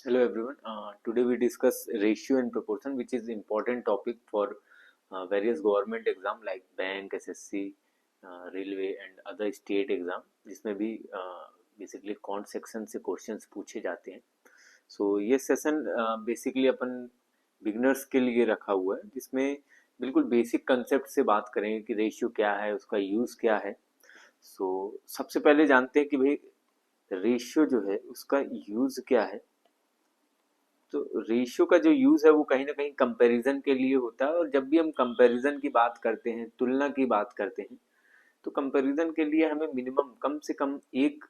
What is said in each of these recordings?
Hello everyone. Today we discuss ratio and proportion, which is important topic for various government exam like bank, SSC, railway and other state exam, जिसमें भी basically कौन section से questions पूछे जाते हैं. सो ये session basically अपन beginners के लिए रखा हुआ है, जिसमें बिल्कुल बेसिक कंसेप्ट से बात करेंगे कि रेशियो क्या है, उसका यूज क्या है. सो सबसे पहले जानते हैं कि भाई रेशियो जो है उसका यूज क्या है. तो रेशियो का जो यूज है वो कहीं ना कहीं कंपैरिजन के लिए होता है, और जब भी हम कंपैरिजन की बात करते हैं, तुलना की बात करते हैं, तो कंपैरिजन के लिए हमें मिनिमम कम से कम एक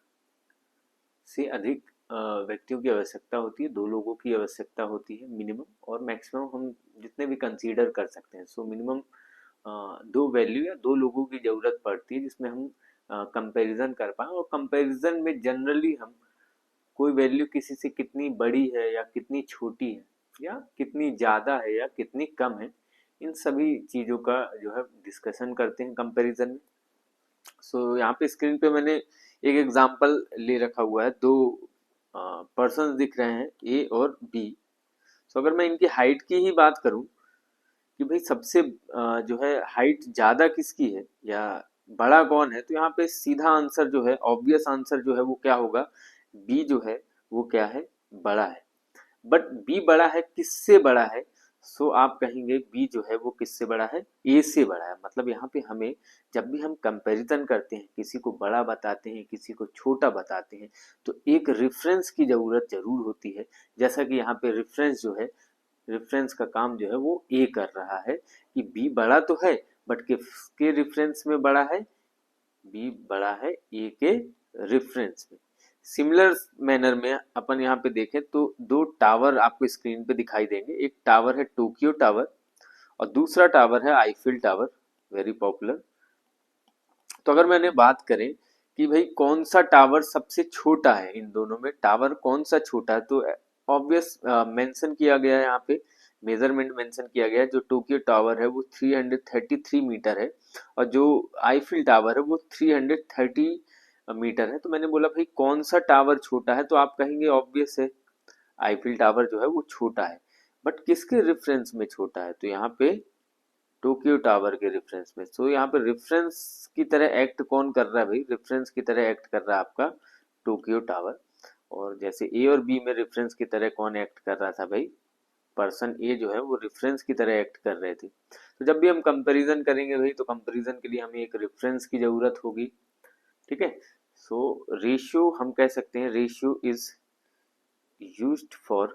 से अधिक व्यक्तियों की आवश्यकता होती है, दो लोगों की आवश्यकता होती है मिनिमम, और मैक्सिमम हम जितने भी कंसीडर कर सकते हैं. सो मिनिमम दो वैल्यू या दो लोगों की जरूरत पड़ती है जिसमें हम कंपैरिजन कर पाए. और कंपैरिजन में जनरली हम कोई वैल्यू किसी से कितनी बड़ी है या कितनी छोटी है या कितनी ज़्यादा है या कितनी कम है, इन सभी चीज़ों का जो है डिस्कशन करते हैं कंपैरिजन में. सो यहाँ पे स्क्रीन पे मैंने एक एग्जांपल ले रखा हुआ है. दो पर्सन दिख रहे हैं, ए और बी. सो अगर मैं इनकी हाइट की ही बात करूं कि भाई सबसे जो है हाइट ज़्यादा किसकी है या बड़ा कौन है, तो यहाँ पे सीधा आंसर जो है, ऑब्वियस आंसर जो है वो क्या होगा, बी जो है वो क्या है, बड़ा है. बट बी बड़ा है, किससे बड़ा है? सो आप कहेंगे बी जो है वो किससे बड़ा है, ए से बड़ा है. मतलब यहाँ पे हमें जब भी हम कंपैरिजन करते हैं, किसी को बड़ा बताते हैं, किसी को छोटा बताते हैं, तो एक रेफरेंस की जरूरत जरूर होती है. जैसा कि यहाँ पे रेफरेंस जो है, रेफरेंस का काम जो है वो ए कर रहा है कि बी बड़ा तो है, बट किसके रेफरेंस में बड़ा है, बी बड़ा है ए के रेफरेंस में. सिमिलर मैनर में अपन यहाँ पे देखें तो दो टावर आपको स्क्रीन पे दिखाई देंगे. एक टावर है टोक्यो टावर और दूसरा टावर है आईफिल टावर, वेरी पॉपुलर. तो अगर मैंने बात करें कि भाई कौन सा टावर सबसे छोटा है, इन दोनों में टावर कौन सा छोटा है, तो ऑब्वियस मेंशन किया गया है यहाँ पे, मेजरमेंट मेंशन किया गया है. जो टोक्यो टावर है वो 333 मीटर है और जो आईफिल टावर है वो 330 मीटर है. तो मैंने बोला भाई कौन सा टावर छोटा है, तो आप कहेंगे ऑब्वियस है आईफिल टावर जो है वो छोटा है. बट किसके रेफरेंस में छोटा है, तो यहाँ पे टोक्यो टावर के रेफरेंस में. सो यहाँ पे रेफरेंस की तरह एक्ट कौन कर रहा है भाई, रेफरेंस की तरह एक्ट कर रहा है आपका टोक्यो टावर. और जैसे ए और बी में रेफरेंस की तरह कौन एक्ट कर रहा था भाई, पर्सन ए जो है वो रेफरेंस की तरह एक्ट कर रहे थे. तो जब भी हम कंपैरिजन करेंगे भाई, तो कंपैरिजन के लिए हमें एक रेफरेंस की जरूरत होगी. ठीक है. सो रेशियो हम कह सकते हैं, ratio is used for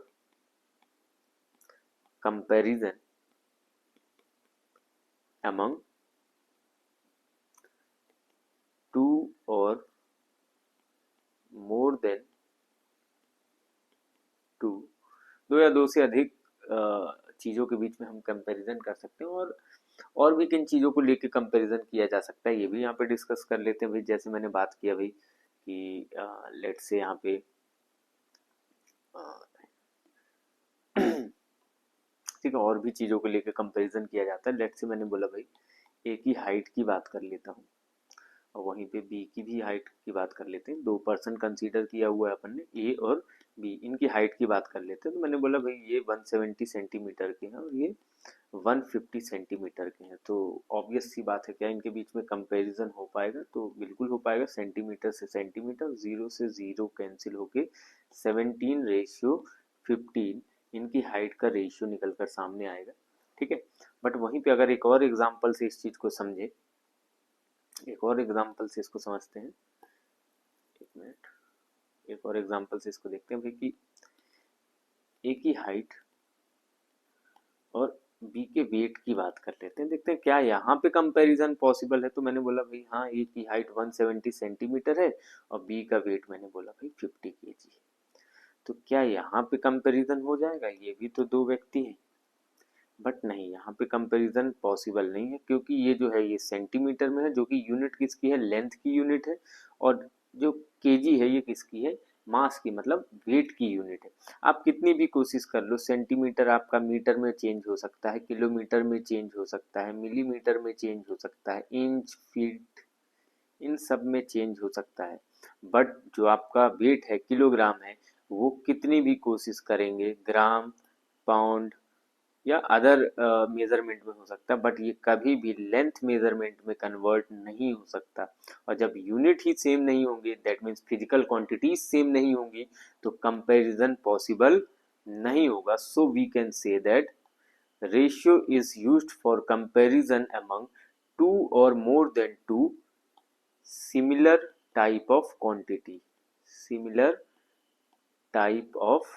comparison among two or more then to, दो या दो से अधिक चीज़ों के बीच में हम कंपैरिजन कर सकते हैं. और भी किन चीज़ों को लेके कंपैरिजन किया जा सकता है, ये भी यहाँ पे डिस्कस कर लेते हैं भाई. जैसे मैंने बात किया भाई कि लेट से यहाँ पे ठीक है, और भी चीज़ों को लेके कंपैरिजन किया जाता है. लेट से मैंने बोला भाई ए की हाइट की बात कर लेता हूँ, और वहीं पे बी की भी हाइट की बात कर लेते हैं. दो पर्सन कंसीडर किया हुआ है अपन ने, ए और बी, इनकी हाइट की बात कर लेते हैं. तो मैंने बोला भाई ये 170 सेंटीमीटर के हैं और ये 150 सेंटीमीटर के हैं. तो ऑब्वियस सी बात है, क्या इनके बीच में कंपैरिजन हो पाएगा, तो बिल्कुल हो पाएगा. सेंटीमीटर से सेंटीमीटर, जीरो से जीरो कैंसिल होके 17:15 इनकी हाइट का रेशियो निकल कर सामने आएगा. ठीक है. बट वहीं पे अगर एक और एग्जाम्पल से इस चीज को समझे, एक और एग्जाम्पल से इसको समझते हैं, एक मिनट, एक और एग्जाम्पल से इसको देखते हैं भाई कि ए की हाइट और बी के वेट की बात कर लेते हैं. देखते हैं क्या यहाँ पे कंपैरिजन पॉसिबल है. तो मैंने बोला भाई हाँ, ए की हाइट 170 सेंटीमीटर है और बी का वेट मैंने बोला भाई 50 केजी है. तो क्या यहाँ पे कंपैरिजन हो जाएगा, ये भी तो दो व्यक्ति हैं. बट नहीं, यहाँ पे कंपैरिजन पॉसिबल नहीं है, क्योंकि ये जो है ये सेंटीमीटर में है, जो कि यूनिट किसकी है, लेंथ की यूनिट है. और जो केजी है ये किसकी है, मास की, मतलब वेट की यूनिट है. आप कितनी भी कोशिश कर लो, सेंटीमीटर आपका मीटर में चेंज हो सकता है, किलोमीटर में चेंज हो सकता है, मिलीमीटर में चेंज हो सकता है, इंच, फीट, इन सब में चेंज हो सकता है. बट जो आपका वेट है, किलोग्राम है, वो कितनी भी कोशिश करेंगे, ग्राम, पाउंड या अदर मेजरमेंट में हो सकता है, बट ये कभी भी लेंथ मेजरमेंट में कन्वर्ट नहीं हो सकता। और जब यूनिट ही सेम नहीं होंगे, that means physical quantities same नहीं होंगी, तो कंपैरिजन पॉसिबल नहीं होगा। So we can say that ratio is used for comparison among two or more than two similar type of quantity, similar type of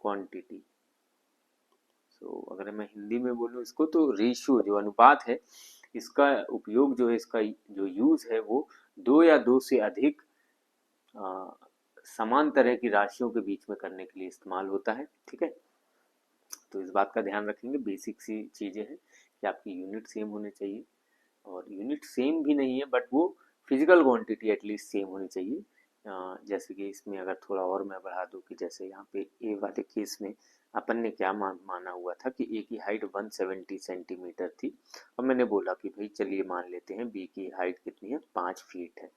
quantity। अगर मैं हिंदी में बोलूँ इसको, तो रेशियो जो अनुपात है, इसका उपयोग जो है, इसका जो यूज है वो दो या दो से अधिक समान तरह की राशियों के बीच में करने के लिए इस्तेमाल होता है। ठीक है, तो इस बात का ध्यान रखेंगे। बेसिक सी चीज़ें हैं कि आपकी यूनिट सेम होने चाहिए, और यूनिट सेम भी नहीं है बट वो फिजिकल क्वांटिटी एटलीस्ट सेम होनी चाहिए। जैसे कि इसमें अगर थोड़ा और मैं बढ़ा दूँ कि जैसे यहाँ पे ए वाले केस में अपन ने क्या माना हुआ था कि ए की हाइट 170 सेंटीमीटर थी, और मैंने बोला कि भाई चलिए मान लेते हैं बी की हाइट कितनी है, 5 फीट है।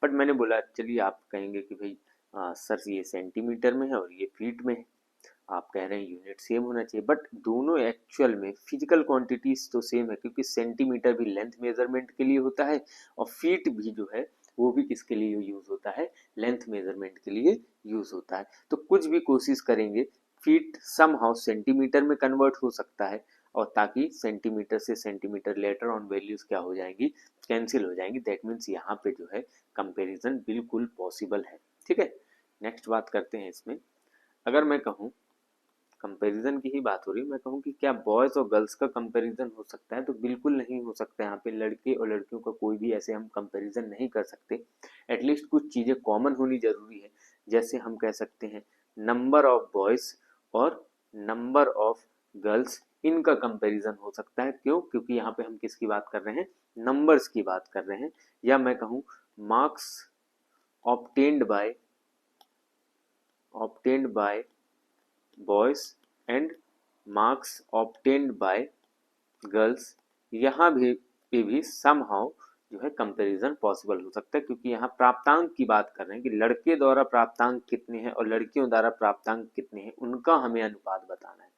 बट मैंने बोला चलिए, आप कहेंगे कि भाई सर ये सेंटीमीटर में है और ये फीट में है, आप कह रहे हैं यूनिट सेम होना चाहिए, बट दोनों एक्चुअल में फिजिकल क्वांटिटीज तो सेम है, क्योंकि सेंटीमीटर भी लेंथ मेजरमेंट के लिए होता है, और फीट भी जो है वो भी किसके लिए यूज होता है, लेंथ मेजरमेंट के लिए यूज होता है। तो कुछ भी कोशिश करेंगे, फीट समहाउ सेंटीमीटर में कन्वर्ट हो सकता है, और ताकि सेंटीमीटर से सेंटीमीटर लेटर ऑन वैल्यूज क्या हो जाएंगी, कैंसिल हो जाएंगी। दैट मीन्स यहाँ पे जो है कंपेरिजन बिल्कुल पॉसिबल है। ठीक है, नेक्स्ट बात करते हैं इसमें। अगर मैं कहूँ, कंपैरिजन की ही बात हो रही है, मैं कहूँ कि क्या बॉयज और गर्ल्स का कंपैरिजन हो सकता है, तो बिल्कुल नहीं हो सकता। यहाँ पे लड़के और लड़कियों का कोई भी ऐसे हम कंपैरिजन नहीं कर सकते। एटलीस्ट कुछ चीज़ें कॉमन होनी जरूरी है। जैसे हम कह सकते हैं नंबर ऑफ बॉयज और नंबर ऑफ गर्ल्स, इनका कंपैरिजन हो सकता है। क्यों? क्योंकि यहाँ पे हम किसकी बात कर रहे हैं, नंबर्स की बात कर रहे हैं। या मैं कहूँ marks obtained by boys and marks obtained by girls, यहाँ भी समहाउ जो है कंपैरिजन पॉसिबल हो सकता है, क्योंकि यहाँ प्राप्तांक की बात कर रहे हैं कि लड़के द्वारा प्राप्तांक कितने हैं और लड़कियों द्वारा प्राप्तांक कितने हैं, उनका हमें अनुपात बताना है।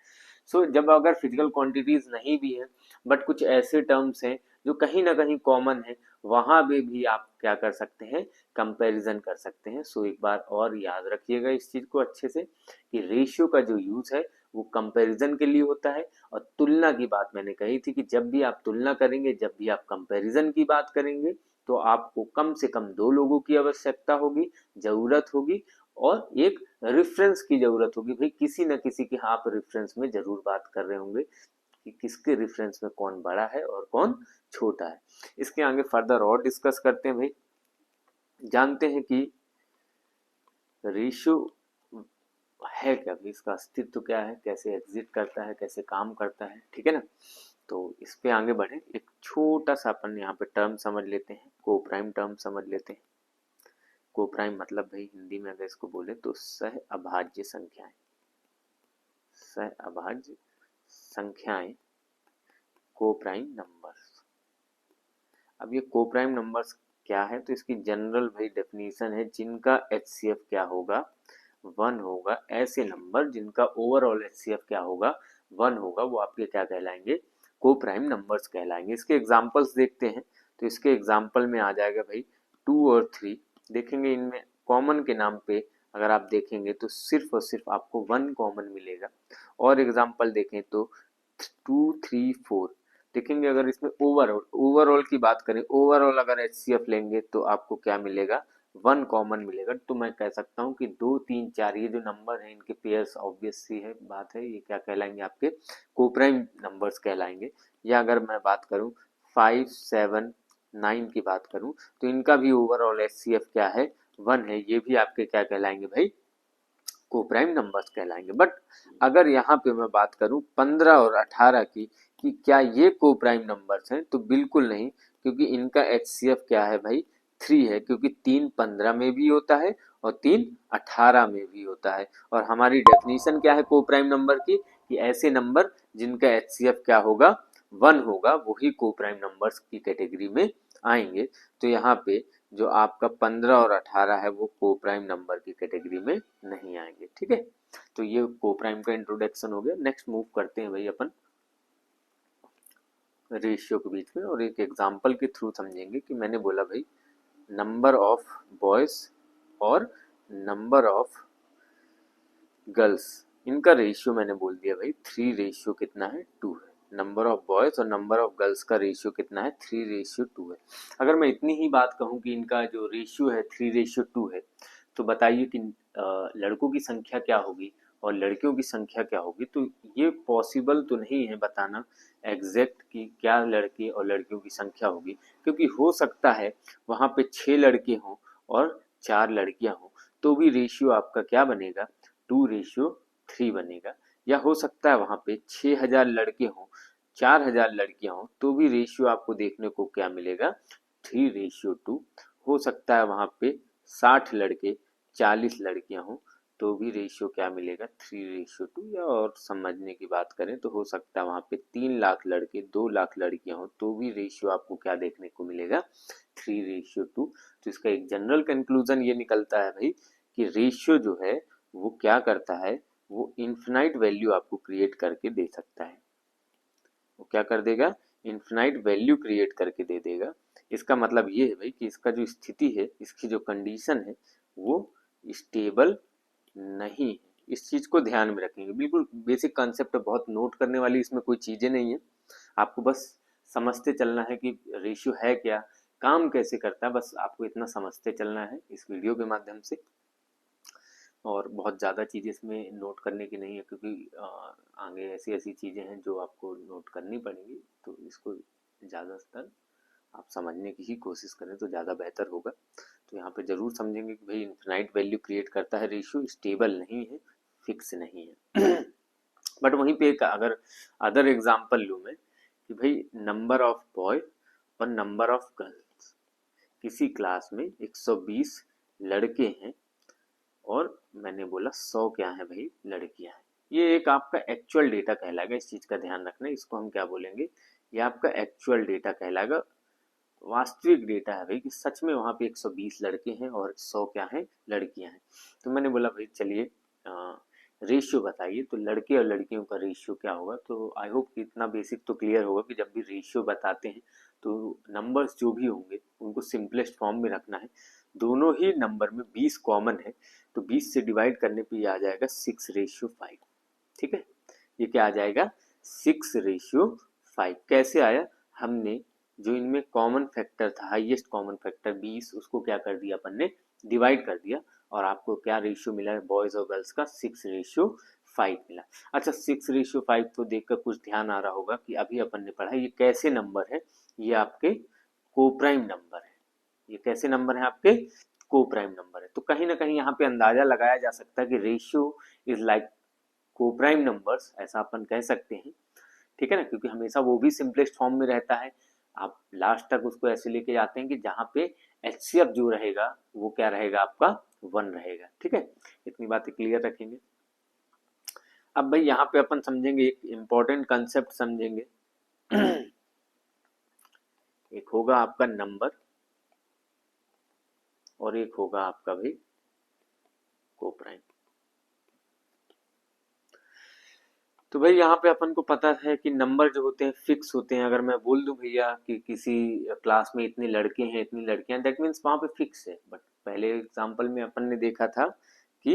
जब अगर फिजिकल क्वांटिटीज नहीं भी है, बट कुछ ऐसे टर्म्स हैं जो कहीं ना कहीं कॉमन है, वहां भी आप क्या कर सकते हैं, कंपैरिजन कर सकते हैं। एक बार और याद रखिएगा इस चीज को अच्छे से, कि रेशियो का जो यूज है वो कंपैरिजन के लिए होता है। और तुलना की बात मैंने कही थी कि जब भी आप तुलना करेंगे, जब भी आप कंपैरिजन की बात करेंगे, तो आपको कम से कम दो लोगों की आवश्यकता होगी, जरूरत होगी, और एक रेफरेंस की जरूरत होगी। भाई किसी न किसी के आप रेफरेंस में जरूर बात कर रहे होंगे कि किसके रेफरेंस में कौन बड़ा है और कौन छोटा है। इसके आगे फर्दर और डिस्कस करते हैं। भाई जानते हैं कि रेशियो है क्या, इसका अस्तित्व क्या है, कैसे एग्जिट करता है, कैसे काम करता है। ठीक है ना, तो इस पे आगे बढ़े। एक छोटा सा अपन यहाँ पे टर्म समझ लेते हैं, को प्राइम टर्म समझ लेते हैं। को प्राइम मतलब भाई हिंदी में अगर इसको बोले तो सह अभाज्य संख्याएं, सह अभाज्य संख्याएं, को प्राइम नंबर्स। अब ये को प्राइम नंबर्स क्या है, तो इसकी जनरल भाई डेफिनेशन है, जिनका एचसीएफ क्या होगा, 1 होगा। ऐसे नंबर जिनका ओवरऑल एचसीएफ क्या होगा, 1 होगा, वो आपके क्या कहलाएंगे, को प्राइम नंबर्स कहलाएंगे। इसके एग्जांपल्स देखते हैं, तो इसके एग्जांपल में आ जाएगा भाई 2 और 3। देखेंगे इनमें कॉमन के नाम पे अगर आप देखेंगे तो सिर्फ और सिर्फ आपको 1 कॉमन मिलेगा। और एग्जांपल देखें तो 2, 3, 4 देखेंगे। अगर इसमें ओवरऑल की बात करें, ओवरऑल अगर एचसीएफ लेंगे तो आपको क्या मिलेगा, 1 कॉमन मिलेगा। तो मैं कह सकता हूँ कि 2, 3, 4 ये जो नंबर है, इनके पेयर्स ऑब्वियस सी है बात है, ये क्या कहलाएंगे, आपके को प्राइम नंबर्स कहलाएंगे। या अगर मैं बात करूँ 5, 7, 9 की बात करूँ, तो इनका भी ओवरऑल एचसीएफ क्या है, 1 है। ये भी आपके क्या कहलाएंगे भाई, को प्राइम नंबर्स कहलाएंगे। बट अगर यहाँ पे मैं बात करूँ 15 और 18 की, कि क्या ये को प्राइम नंबर्स हैं, तो बिल्कुल नहीं, क्योंकि इनका एचसीएफ क्या है भाई, 3 है, क्योंकि 3 15 में भी होता है और 3 18 में भी होता है। और हमारी डेफिनेशन क्या है को प्राइम नंबर की, कि ऐसे नंबर जिनका एचसीएफ क्या होगा, 1 होगा, वही को प्राइम नंबर्स की कैटेगरी में आएंगे। तो यहाँ पे जो आपका 15 और 18 है वो को प्राइम नंबर की कैटेगरी में नहीं आएंगे। ठीक है, तो ये को प्राइम का इंट्रोडक्शन हो गया। नेक्स्ट मूव करते हैं भाई अपन रेशियो के बीच में, और एक एग्जांपल के थ्रू समझेंगे कि मैंने बोला भाई नंबर ऑफ बॉयज और नंबर ऑफ गर्ल्स, इनका रेशियो मैंने बोल दिया भाई 3 रेशियो कितना है 2 है। नंबर ऑफ बॉयज और नंबर ऑफ गर्ल्स का रेशियो कितना है 3 रेशियो 2 है। अगर मैं इतनी ही बात कहूँ कि इनका जो रेशियो है 3 रेशियो 2 है, तो बताइए कि लड़कों की संख्या क्या होगी और लड़कियों की संख्या क्या होगी। तो ये पॉसिबल तो नहीं है बताना एग्जैक्ट कि क्या लड़के और लड़कियों की संख्या होगी, क्योंकि हो सकता है वहाँ पे 6 लड़के हों और 4 लड़कियां हों, तो भी रेशियो आपका क्या बनेगा 2 रेशियो 3 बनेगा। या हो सकता है वहाँ पे 6000 लड़के हों 4000 लड़कियां हों, तो भी रेशियो आपको देखने को क्या मिलेगा 3 रेशियो 2। हो सकता है वहाँ पे 60 लड़के 40 लड़कियां हों, तो भी रेशियो क्या मिलेगा 3 रेशियो 2। या और समझने की बात करें तो हो सकता है वहाँ पे 3 लाख लड़के 2 लाख लड़कियां हों, तो भी रेशियो आपको क्या देखने को मिलेगा 3 रेशियो 2। तो इसका एक जनरल कंक्लूजन ये निकलता है भाई कि रेशियो जो है वो क्या करता है, वो इन्फिनाइट वैल्यू आपको क्रिएट करके दे सकता है। वो क्या कर देगा, इन्फिनाइट वैल्यू क्रिएट करके दे देगा। इसका मतलब ये है भाई कि इसका जो स्थिति है, इसकी जो कंडीशन है वो स्टेबल नहीं है। इस चीज को ध्यान में रखेंगे, बिल्कुल बेसिक कॉन्सेप्ट है, बहुत नोट करने वाली इसमें कोई चीजें नहीं है। आपको बस समझते चलना है कि रेशियो है क्या, काम कैसे करता है, बस आपको इतना समझते चलना है इस वीडियो के माध्यम से। और बहुत ज़्यादा चीज़ें इसमें नोट करने की नहीं है, क्योंकि आगे ऐसी ऐसी चीज़ें हैं जो आपको नोट करनी पड़ेंगी, तो इसको ज़्यादातर आप समझने की ही कोशिश करें तो ज़्यादा बेहतर होगा। तो यहाँ पे ज़रूर समझेंगे कि भाई इन्फिनाइट वैल्यू क्रिएट करता है रेशियो, स्टेबल नहीं है, फिक्स नहीं है। बट वहीं पे एक अगर अदर एग्जाम्पल लूँ मैं कि भाई नंबर ऑफ बॉय और नंबर ऑफ गर्ल्स, किसी क्लास में 120 लड़के हैं और मैंने बोला 100 क्या है भाई लड़कियां हैं। ये एक आपका एक्चुअल डेटा कहलाएगा, इस चीज का ध्यान रखना। इसको हम क्या बोलेंगे, ये आपका एक्चुअल डेटा कहलाएगा, वास्तविक डेटा है भाई कि सच में वहां पे 120 लड़के हैं और 100 क्या है लड़कियां हैं। तो मैंने बोला भाई चलिए रेशियो बताइए, तो लड़के और लड़कियों का रेशियो क्या होगा। तो आई होप कि इतना बेसिक तो क्लियर होगा कि जब भी रेशियो बताते हैं तो नंबर्स जो भी होंगे उनको सिंपलेस्ट फॉर्म में रखना है। दोनों ही नंबर में 20 कॉमन है, तो 20 से डिवाइड करने पे ये आ जाएगा 6 रेशियो 5। ठीक है, ये क्या आ जाएगा 6 रेशियो 5। कैसे आया, हमने जो इनमें कॉमन फैक्टर था, हाईएस्ट कॉमन फैक्टर 20, उसको क्या कर दिया अपन ने डिवाइड कर दिया, और आपको क्या रेशियो मिला है बॉयज और गर्ल्स का 6 रेशियो 5 मिला। अच्छा 6 रेशियो 5 को देखकर कुछ ध्यान आ रहा होगा कि अभी अपन ने पढ़ा ये कैसे नंबर है, ये आपके कोप्राइम नंबर है। ये कैसे नंबर है आपके को प्राइम नंबर है। तो कहीं ना कहीं यहाँ पे अंदाजा लगाया जा सकता है कि रेशियो इज लाइक को प्राइम नंबर्स, ऐसा अपन कह सकते हैं। ठीक है ना, क्योंकि हमेशा वो भी सिंपलेस्ट फॉर्म में रहता है। आप लास्ट तक उसको ऐसे लेके जाते हैं कि जहाँ पे एचसीएफ जो रहेगा वो क्या रहेगा आपका 1 रहेगा। ठीक है, इतनी बातें क्लियर रखेंगे। अब भाई यहाँ पे अपन समझेंगे एक इम्पोर्टेंट कंसेप्ट समझेंगे। एक होगा आपका नंबर और एक होगा आपका भाई को प्राइम। तो भाई यहाँ पे अपन को पता है कि नंबर जो होते हैं फिक्स होते हैं। अगर मैं बोल दूं भैया कि किसी क्लास में इतने लड़के हैं इतनी लड़कियां, दैट मीन्स वहां पे फिक्स है। बट पहले एग्जांपल में अपन ने देखा था कि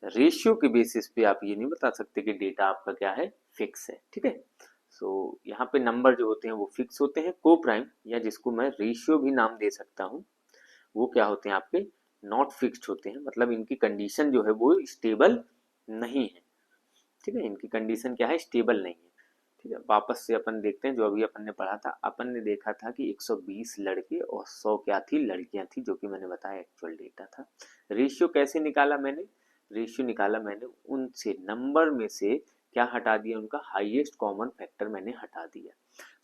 रेशियो के बेसिस पे आप ये नहीं बता सकते कि डेटा आपका क्या है फिक्स है। ठीक है, सो यहाँ पे नंबर जो होते हैं वो फिक्स होते हैं। को प्राइम या जिसको मैं रेशियो भी नाम दे सकता हूँ, वो क्या होते हैं आपके नॉट फिक्स्ड होते हैं, मतलब इनकी कंडीशन जो है वो स्टेबल नहीं है। ठीक है, इनकी कंडीशन क्या है स्टेबल नहीं है। ठीक है, वापस से अपन देखते हैं जो अभी अपन ने पढ़ा था। अपन ने देखा था कि 120 लड़के और 100 क्या थी लड़कियां थी, जो कि मैंने बताया एक्चुअल डेटा था। रेशियो कैसे निकाला मैंने, रेशियो निकाला मैंने उनसे नंबर में से क्या हटा दिया, उनका हाईएस्ट कॉमन फैक्टर मैंने हटा दिया।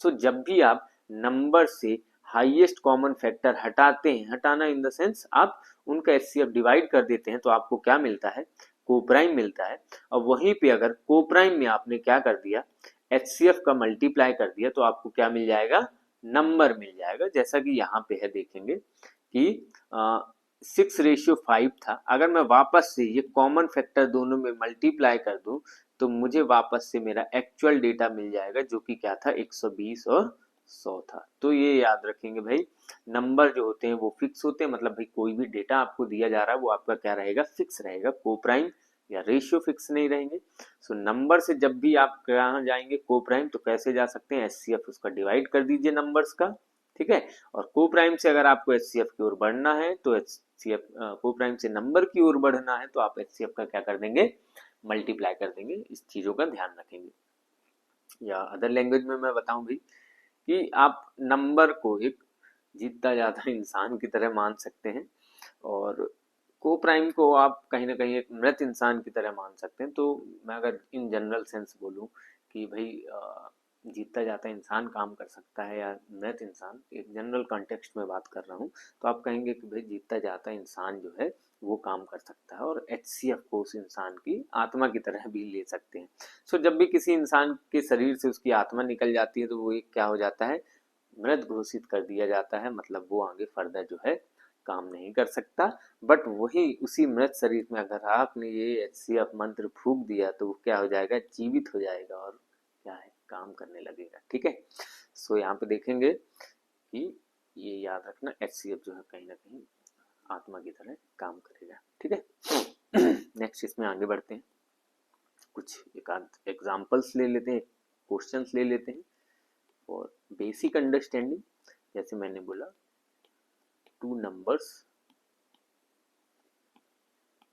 सो जब भी आप नंबर से हाईएस्ट कॉमन फैक्टर हटाते हैं, हटाना इन द सेंस आप उनका एचसीएफ डिवाइड कर देते हैं, तो आपको क्या मिलता है को प्राइम मिलता है। और वहीं पे अगर को प्राइम में आपने क्या कर दिया एचसीएफ का मल्टीप्लाई कर दिया, तो आपको क्या मिल जाएगा नंबर मिल जाएगा। जैसा कि यहाँ पे है देखेंगे कि 6:5 था, अगर मैं वापस से ये कॉमन फैक्टर दोनों में मल्टीप्लाई कर दूं तो मुझे वापस से मेरा एक्चुअल डेटा मिल जाएगा, जो कि क्या था 120 और 100 था। तो ये याद रखेंगे भाई, नंबर जो होते हैं वो फिक्स होते हैं, मतलब भाई कोई भी डेटा आपको दिया जा रहा है वो आपका क्या रहेगा, फिक्स रहेगा, कोप्राइम या रेशियो फिक्स नहीं रहेंगे। सो नंबर से जब भी आप कहाँ जाएंगे कोप्राइम, तो कैसे जा सकते हैं, एचसीएफ उसका डिवाइड कर दीजिए नंबर्स का, ठीक है। और कोप्राइम से अगर आपको एचसीएफ की ओर बढ़ना है तो एचसीएफ कोप्राइम से नंबर की ओर बढ़ना है तो आप एचसीएफ का क्या कर देंगे, मल्टीप्लाई कर देंगे। इस चीजों का ध्यान रखेंगे। या अदर लैंग्वेज में मैं बताऊं भाई कि आप नंबर को एक जीतता जाता इंसान की तरह मान सकते हैं और को प्राइम को आप कहीं ना कहीं एक मृत इंसान की तरह मान सकते हैं। तो मैं अगर इन जनरल सेंस बोलूं कि भाई जीतता जाता इंसान काम कर सकता है या मृत इंसान, एक जनरल कॉन्टेक्स्ट में बात कर रहा हूँ, तो आप कहेंगे कि भाई जीतता जाता इंसान जो है वो काम कर सकता है, और एचसीएफ को उस इंसान की आत्मा की तरह भी ले सकते हैं। सो जब भी किसी इंसान के शरीर से उसकी आत्मा निकल जाती है तो वो एक क्या हो जाता है, मृत घोषित कर दिया जाता है, मतलब वो आगे फर्दर जो है काम नहीं कर सकता। बट वही उसी मृत शरीर में अगर आपने ये एचसीएफ मंत्र फूंक दिया तो वो क्या हो जाएगा, जीवित हो जाएगा और क्या है, काम करने लगेगा, ठीक है। सो यहाँ पे देखेंगे कि ये याद रखना, एचसीएफ जो है कहीं ना कहीं आत्मा की तरह काम करेगा, ठीक है। नेक्स्ट इसमें आगे बढ़ते हैं, कुछ एक आध एग्जाम्पल्स ले लेते हैं, क्वेश्चंस ले लेते हैं और बेसिक अंडरस्टैंडिंग। जैसे मैंने बोला, two numbers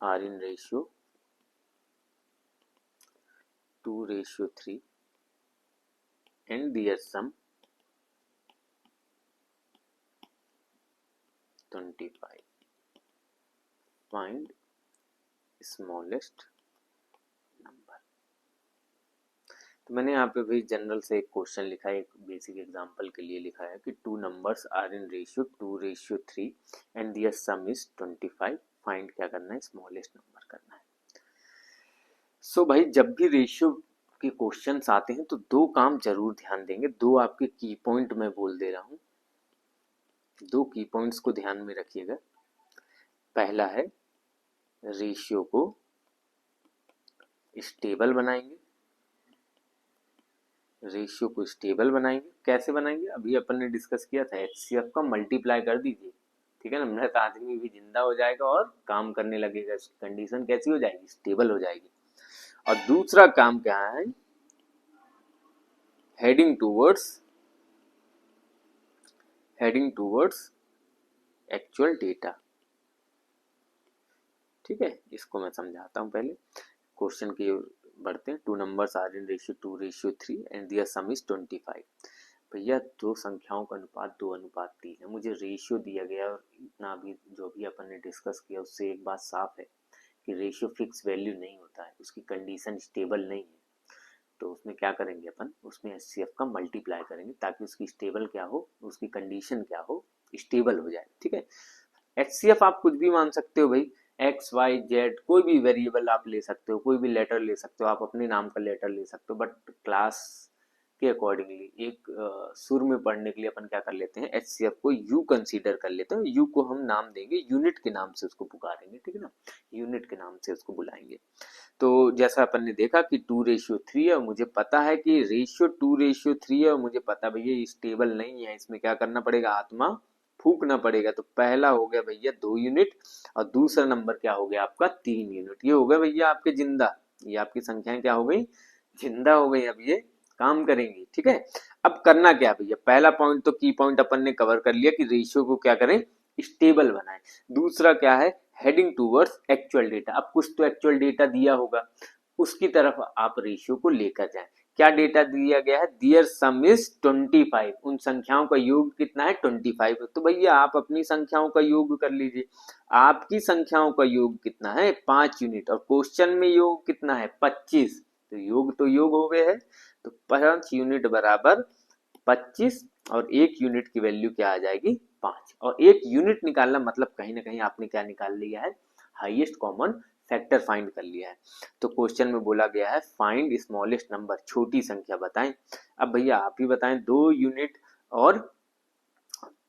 are in ratio 2:3 and their sum 25. Find smallest number। तो मैंने यहाँ पे भी जनरल से एक क्वेश्चन लिखा है, एक बेसिक एग्जांपल के लिए लिखा है कि two numbers are in ratio 2:3 and their sum is 25। Find क्या करना है, स्मॉलेस्ट नंबर करना है। सो भाई जब भी रेशियो के क्वेश्चंस आते हैं तो दो काम जरूर ध्यान देंगे, दो आपके की पॉइंट मैं बोल दे रहा हूँ, दो की पॉइंट्स को ध्यान में रखिएगा। पहला है, रेशियो को स्टेबल बनाएंगे, रेशियो को स्टेबल बनाएंगे। कैसे बनाएंगे, अभी अपन ने डिस्कस किया था, एचसीएफ का मल्टीप्लाई कर दीजिए, ठीक है ना, मृत आदमी भी जिंदा हो जाएगा और काम करने लगेगा, इसकी कंडीशन कैसी हो जाएगी, स्टेबल हो जाएगी। और दूसरा काम क्या है, हेडिंग टूवर्ड्स एक्चुअल डेटा, ठीक है। इसको मैं समझाता हूं, पहले क्वेश्चन की बढ़ते हैं। Two numbers are in ratio 2:3 and their sum is 25। भैया दो संख्याओं का अनुपात 2:3 है, मुझे रेशियो दिया गया और इतना भी जो भी अपन ने डिस्कस किया उससे एक बात साफ है कि रेशियो फिक्स वैल्यू नहीं होता है, उसकी कंडीशन स्टेबल नहीं है। तो उसमें क्या करेंगे अपन, उसमें एचसीएफ का मल्टीप्लाई करेंगे ताकि उसकी स्टेबल क्या हो, उसकी कंडीशन क्या हो, स्टेबल हो जाए, ठीक है। एचसीएफ आप कुछ भी मान सकते हो भाई, एक्स वाई जेड कोई भी वेरिएबल आप ले सकते हो, कोई भी लेटर ले सकते हो, आप अपने नाम का लेटर ले सकते हो, बट क्लास के अकॉर्डिंगली एक सुर में पढ़ने के लिए अपन क्या कर लेते हैं, एचसीएफ को यू कंसीडर कर लेते हैं। यू को हम नाम देंगे, यूनिट के नाम से उसको पुकारेंगे, ठीक है ना, यूनिट के नाम से उसको बुलाएंगे। तो जैसा अपन ने देखा कि 2:3 है और मुझे पता है कि रेशियो 2:3 है और मुझे पता भैया स्टेबल नहीं है, इसमें क्या करना पड़ेगा, आत्मा फूकना पड़ेगा। तो पहला हो गया भैया 2 यूनिट और दूसरा नंबर क्या हो गया आपका 3 यूनिट। ये हो गया भैया आपके जिंदा, ये आपकी संख्याएं क्या हो गई, जिंदा हो गई, अब ये काम करेंगी, ठीक है। अब करना क्या भैया, पहला पॉइंट तो की पॉइंट अपन ने कवर कर लिया कि रेशियो को क्या करें, स्टेबल बनाएं। दूसरा क्या है, हेडिंग टूवर्ड्स एक्चुअल डेटा। अब कुछ तो एक्चुअल डेटा दिया होगा, उसकी तरफ आप रेशियो को लेकर जाएं। क्या डेटा दिया गया है, दियर सम इज 25, उन संख्याओं का योग कितना है 25। तो भैया आप अपनी संख्याओं का योग कर लीजिए, आपकी संख्याओं का योग कितना है 5 यूनिट और क्वेश्चन में योग कितना है 25, तो योग हो गए है। तो 5 यूनिट बराबर 25 और 1 यूनिट की वैल्यू क्या आ जाएगी 5, और 1 यूनिट निकालना मतलब कहीं ना कहीं आपने क्या निकाल लिया है, हाईएस्ट कॉमन फैक्टर फाइंड कर लिया है। तो क्वेश्चन में बोला गया है फाइंड स्मॉलेस्ट नंबर, छोटी संख्या बताएं। अब भैया आप ही बताएं, 2 यूनिट और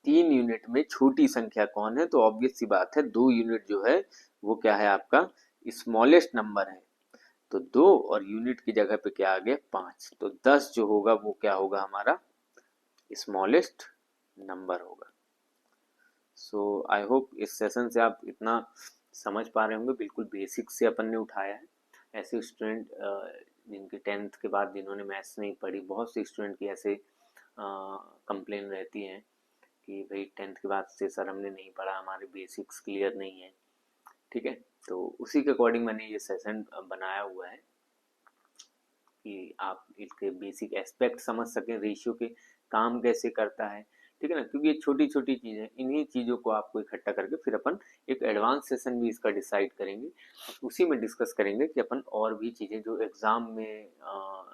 3 यूनिट में छोटी संख्या कौन है? तो ऑब्वियस सी बात है 2 यूनिट जो है वो क्या है आपका स्मॉलेस्ट नंबर है। तो 2 और यूनिट की जगह पे क्या आ गया 5, तो 10 जो होगा वो क्या होगा हमारा स्मॉलेस्ट नंबर होगा। सो आई होप इस सेशन से आप इतना समझ पा रहे होंगे, बिल्कुल बेसिक से अपन ने उठाया है। ऐसे स्टूडेंट जिनके 10th के बाद जिन्होंने मैथ्स नहीं पढ़ी, बहुत से स्टूडेंट की ऐसे कंप्लेन रहती हैं कि भाई 10th के बाद से सर हमने नहीं पढ़ा, हमारे बेसिक्स क्लियर नहीं है। ठीक है, तो उसी के अकॉर्डिंग मैंने ये सेशन बनाया हुआ है कि आप इसके बेसिक एस्पेक्ट समझ सकें, रेशियो के काम कैसे करता है। ठीक है ना, क्योंकि ये छोटी छोटी चीज़ें, इन्हीं चीज़ों को आपको इकट्ठा करके फिर अपन एक एडवांस सेशन भी इसका डिसाइड करेंगे, उसी में डिस्कस करेंगे कि अपन और भी चीज़ें जो एग्ज़ाम में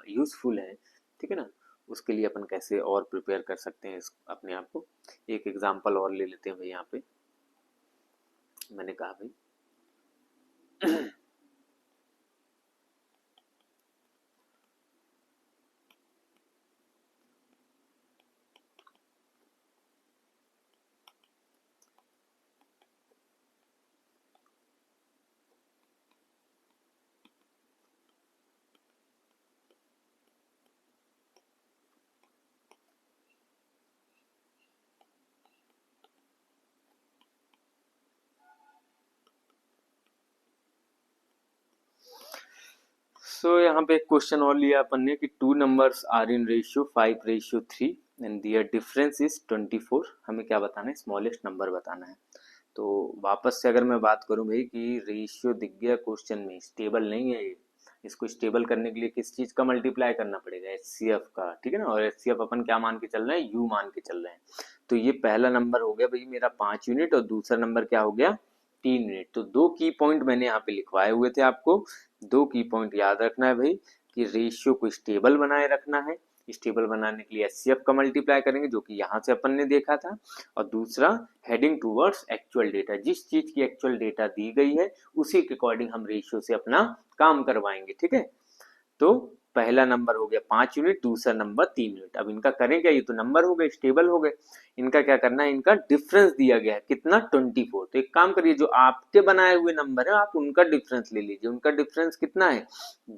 यूज़फुल है, ठीक है ना, उसके लिए अपन कैसे और प्रिपेयर कर सकते हैं अपने आप को। एक एग्जाम्पल और ले लेते हैं भाई, यहाँ पे मैंने कहा भाई सो यहाँ पे एक क्वेश्चन और लिया अपन ने कि 2 numbers are in ratio 5:3 and their difference is 24। हमें क्या बताना है? स्मॉलेस्ट नंबर बताना है। तो वापस से अगर मैं बात करूं भाई कि रेशियो दिख गया क्वेश्चन में, स्टेबल नहीं है ये, इसको स्टेबल करने के लिए किस चीज का मल्टीप्लाई करना पड़ेगा? एचसीएफ का। ठीक है ना, और एचसीएफ अपन क्या मान के चल रहे हैं? यू मान के चल रहे हैं। तो ये पहला नंबर हो गया भाई मेरा 5 यूनिट और दूसरा नंबर क्या हो गया 3 यूनिट। तो 2 की पॉइंट मैंने यहाँ पे लिखवाए हुए थे आपको। 2 की पॉइंट याद रखना है भाई कि रेशियो को स्टेबल बनाए रखना है। स्टेबल बनाने के लिए एचसीएफ का मल्टीप्लाई करेंगे जो कि यहाँ से अपन ने देखा था, और दूसरा हेडिंग टूवर्ड्स एक्चुअल डेटा, जिस चीज की एक्चुअल डेटा दी गई है उसी के अकॉर्डिंग हम रेशियो से अपना काम करवाएंगे। ठीक है, तो पहला नंबर हो गया 5 यूनिट, दूसरा नंबर 3 यूनिट। अब इनका करें क्या? ये तो नंबर हो गए, स्टेबल हो गए। इनका क्या करना है? इनका डिफरेंस दिया गया है कितना 24। तो एक काम करिए, जो आपके बनाए हुए नंबर है आप उनका डिफरेंस ले लीजिए। उनका डिफरेंस कितना है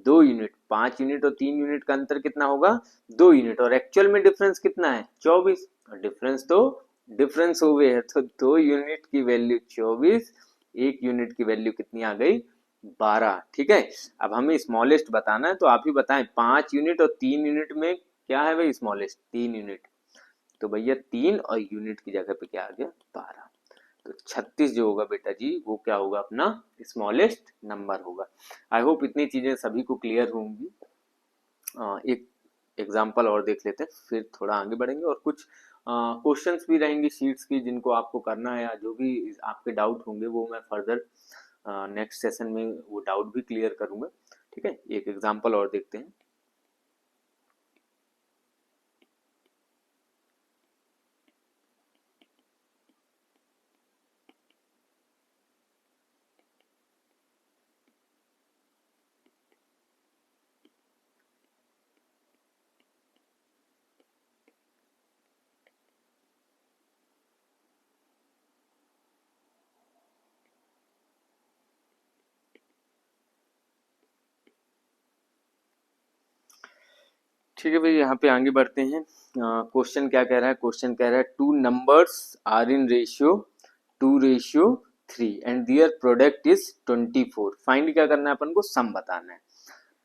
2 यूनिट। 5 यूनिट और 3 यूनिट का अंतर कितना होगा 2 यूनिट, और एक्चुअल में डिफरेंस कितना है 24। डिफरेंस तो डिफरेंस हो गए है, तो 2 यूनिट की वैल्यू 24, 1 यूनिट की वैल्यू कितनी आ गई 12। ठीक है, अब हमें स्मॉलेस्ट बताना है, तो आप ही बताएं 5 यूनिट और 3 यूनिट में क्या है भाई स्मॉलेस्ट? 3 यूनिट। तो भैया 3 और यूनिट की जगह पे क्या आ गया 12। तो 36 जो होगा बेटा जी वो क्या होगा अपना स्मॉलेस्ट नंबर होगा। आई होप इतनी चीजें सभी को क्लियर होंगी। एक एग्जाम्पल और देख लेते हैं, फिर थोड़ा आगे बढ़ेंगे, और कुछ क्वेश्चंस भी रहेंगी शीट्स की जिनको आपको करना है, या जो भी आपके डाउट होंगे वो मैं फर्दर नेक्स्ट सेशन में वो डाउट भी क्लियर करूंगा। ठीक है, एक एग्जांपल और देखते हैं। ठीक है भाई, यहाँ पे आगे बढ़ते हैं। क्वेश्चन क्या कह रहा है? क्वेश्चन कह रहा है 2 numbers are in ratio 2:3 and their product is 24। Find क्या करना है अपन को? सम बताना है।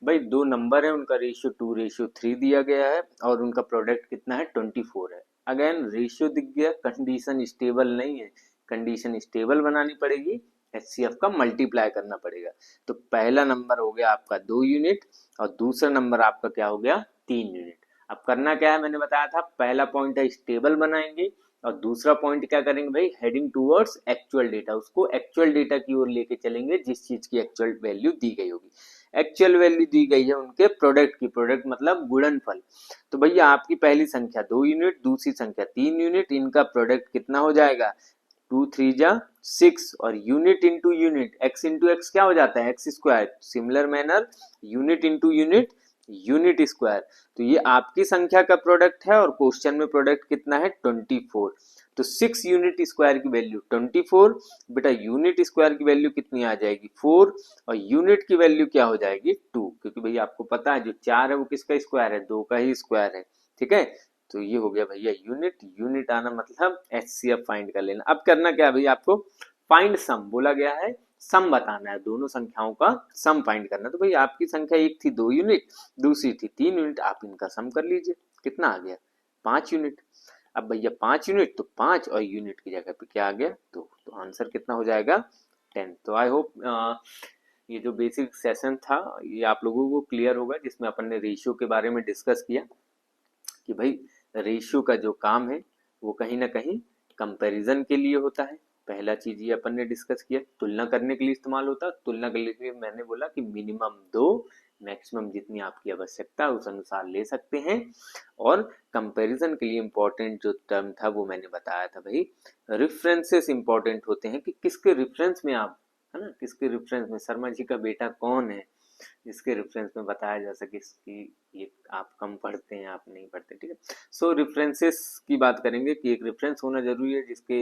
भाई 2 नंबर है, उनका रेशियो 2:3 दिया गया है और उनका प्रोडक्ट कितना है 24 है। अगेन रेशियो दिख गया, कंडीशन स्टेबल नहीं है, कंडीशन स्टेबल बनानी पड़ेगी, एचसीएफ का मल्टीप्लाई करना पड़ेगा। तो पहला नंबर हो गया आपका 2 यूनिट और दूसरा नंबर आपका क्या हो गया 3 यूनिट। अब करना क्या है? मैंने बताया था पहला पॉइंट है स्टेबल बनाएंगे, और दूसरा पॉइंट क्या करेंगे भाई हेडिंग टूवर्ड्स एक्चुअल डेटा, उसको एक्चुअल डेटा की ओर लेके चलेंगे जिस चीज की एक्चुअल वैल्यू दी गई होगी। एक्चुअल वैल्यू दी गई है उनके प्रोडक्ट की, प्रोडक्ट मतलब गुणनफल। तो भैया आपकी पहली संख्या 2 यूनिट, दूसरी संख्या 3 यूनिट, इनका प्रोडक्ट कितना हो जाएगा 2 3 जा 6, और unit into unit, x into x क्या हो जाता है x square. Similar manner unit into unit unit square. तो ये आपकी संख्या का प्रोडक्ट है और क्वेश्चन में प्रोडक्ट कितना है 24। तो 6 यूनिट स्क्वायर की वैल्यू 24, बेटा यूनिट स्क्वायर की वैल्यू कितनी आ जाएगी 4, और यूनिट की वैल्यू क्या हो जाएगी 2, क्योंकि भैया आपको पता है जो 4 है वो किसका स्क्वायर है, 2 का ही स्क्वायर है, ठीक है। तो ये हो गया भैया यूनिट, यूनिट आना मतलब HCF फाइंड कर लेना। अब करना क्या है भैया, आपको फाइंड सम बोला गया है, सम बताना है, दोनों संख्याओं का सम फाइंड करना। तो भैया आपकी संख्या एक थी 2 यूनिट, दूसरी थी 3 यूनिट, आप इनका सम कर लीजिए, कितना आ गया 5 यूनिट। अब भैया 5 यूनिट तो 5 और यूनिट की जगह पे क्या आ गया 2, तो आंसर कितना हो जाएगा 10। तो आई होप ये जो बेसिक सेशन था ये आप लोगों को क्लियर होगा, जिसमें अपन ने रेशियो के बारे में डिस्कस किया कि भाई रेशियो का जो काम है वो कहीं ना कहीं कंपैरिजन के लिए होता है। पहला चीज ये अपन ने डिस्कस किया, तुलना करने के लिए इस्तेमाल होता है। तुलना करने के लिए मैंने बोला कि मिनिमम 2, मैक्सिमम जितनी आपकी आवश्यकता है उस अनुसार ले सकते हैं। और कंपैरिजन के लिए इंपॉर्टेंट जो टर्म था वो मैंने बताया था भाई, रेफरेंसेस इंपॉर्टेंट होते हैं कि किसके रेफरेंस में आप, है ना, किसके रेफरेंस में शर्मा जी का बेटा कौन है, इसके रेफरेंस में बताया जा सके कि ये आप कम पढ़ते हैं, आप नहीं पढ़ते, ठीक है। सो रेफरेंसेस की बात करेंगे कि एक रेफरेंस होना जरूरी है जिसके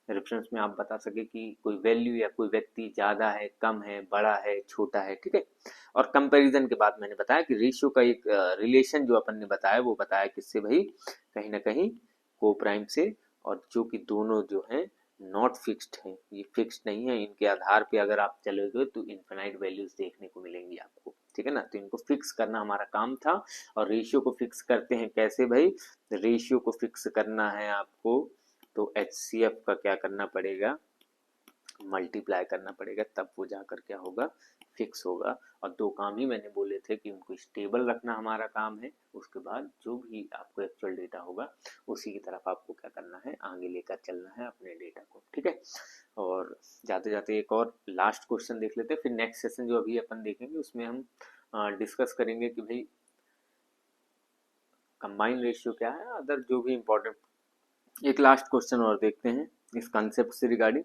रेफरेंस में आप बता सके कि कोई वैल्यू या कोई व्यक्ति ज्यादा है, कम है, बड़ा है, छोटा है, ठीक है। और कंपैरिजन के बाद मैंने बताया कि रेशियो का एक रिलेशन जो अपन ने बताया वो बताया किससे भाई, कहीं ना कहीं को प्राइम से, और जो कि दोनों जो है नॉट फिक्स्ड है, ये फिक्स्ड नहीं है, इनके आधार पे अगर आप चलोगे तो इनफिनाइट वैल्यूज देखने को मिलेंगी आपको, ठीक है ना। तो इनको फिक्स करना हमारा काम था। और रेशियो को फिक्स करते हैं कैसे भाई, रेशियो को फिक्स करना है आपको तो HCF का क्या करना पड़ेगा, मल्टीप्लाई करना पड़ेगा, तब वो जाकर क्या होगा फिक्स होगा। और दो काम ही मैंने बोले थे कि उनको स्टेबल रखना हमारा काम है, उसके बाद जो भी आपको एक्चुअल डेटा होगा उसी की तरफ आपको क्या करना है, आगे लेकर चलना है अपने डेटा को, ठीक है। और जाते जाते एक और लास्ट क्वेश्चन देख लेते हैं, फिर नेक्स्ट सेशन जो अभी अपन देखेंगे उसमें हम डिस्कस करेंगे कि भाई कंबाइन रेशियो क्या है, अदर जो भी इंपॉर्टेंट। एक लास्ट क्वेश्चन और देखते हैं इस कंसेप्ट से regarding,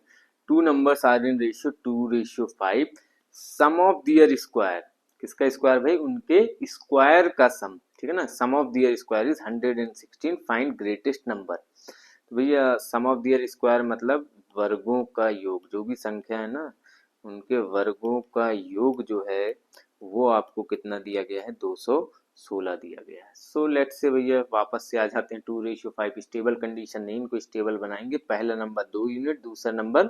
two numbers are in ratio 2:5, sum of their square, किसका स्क्वायर भाई, उनके स्क्वायर का सम, ठीक है ना, sum of their square is 116, find greatest number. तो भैया सम ऑफ दियर स्क्वायर मतलब वर्गों का योग, जो भी संख्या है ना उनके वर्गों का योग जो है वो आपको कितना दिया गया है 216 दिया गया है। सो लेट्स से भैया वापस से आ जाते हैं 2:5, स्टेबल कंडीशन नहीं, इनको स्टेबल बनाएंगे। पहला नंबर 2 यूनिट, दूसरा नंबर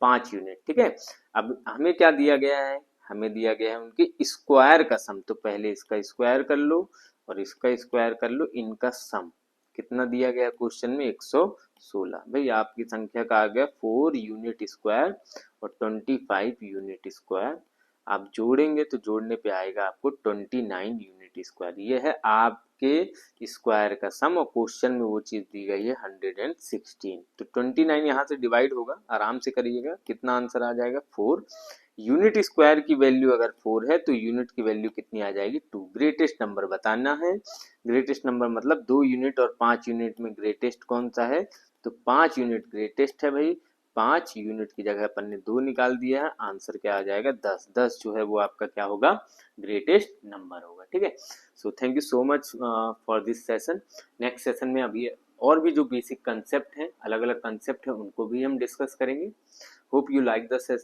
5 यूनिट, ठीक है। अब हमें क्या दिया गया है, हमें दिया गया है उनके स्क्वायर का सम, तो पहले इसका स्क्वायर कर लो और इसका स्क्वायर कर लो, इनका सम कितना दिया गया क्वेश्चन में 116। भाई आपकी संख्या का आ गया 4 यूनिट स्क्वायर और 25 यूनिट स्क्वायर, आप जोड़ेंगे तो जोड़ने पे आएगा आपको 29 यूनिट स्क्वायर। ये है आपके स्क्वायर का सम, और क्वेश्चन में वो चीज दी गई है 116। तो 29 यहाँ से डिवाइड होगा, आराम से करिएगा, कितना आंसर आ जाएगा 4। यूनिट स्क्वायर की वैल्यू अगर 4 है तो यूनिट की वैल्यू कितनी आ जाएगी 2। ग्रेटेस्ट नंबर बताना है, ग्रेटेस्ट नंबर मतलब 2 यूनिट और 5 यूनिट में ग्रेटेस्ट कौन सा है, तो 5 यूनिट ग्रेटेस्ट है भाई। 5 यूनिट की जगह अपन ने 2 निकाल दिया है, आंसर क्या आ जाएगा 10। 10 जो है वो आपका क्या होगा ग्रेटेस्ट नंबर होगा, ठीक है। So thank you so much for this session. Next session में अभी और भी जो बेसिक कंसेप्ट हैं, अलग अलग कंसेप्ट हैं, उनको भी हम डिस्कस करेंगे। Hope you like the session.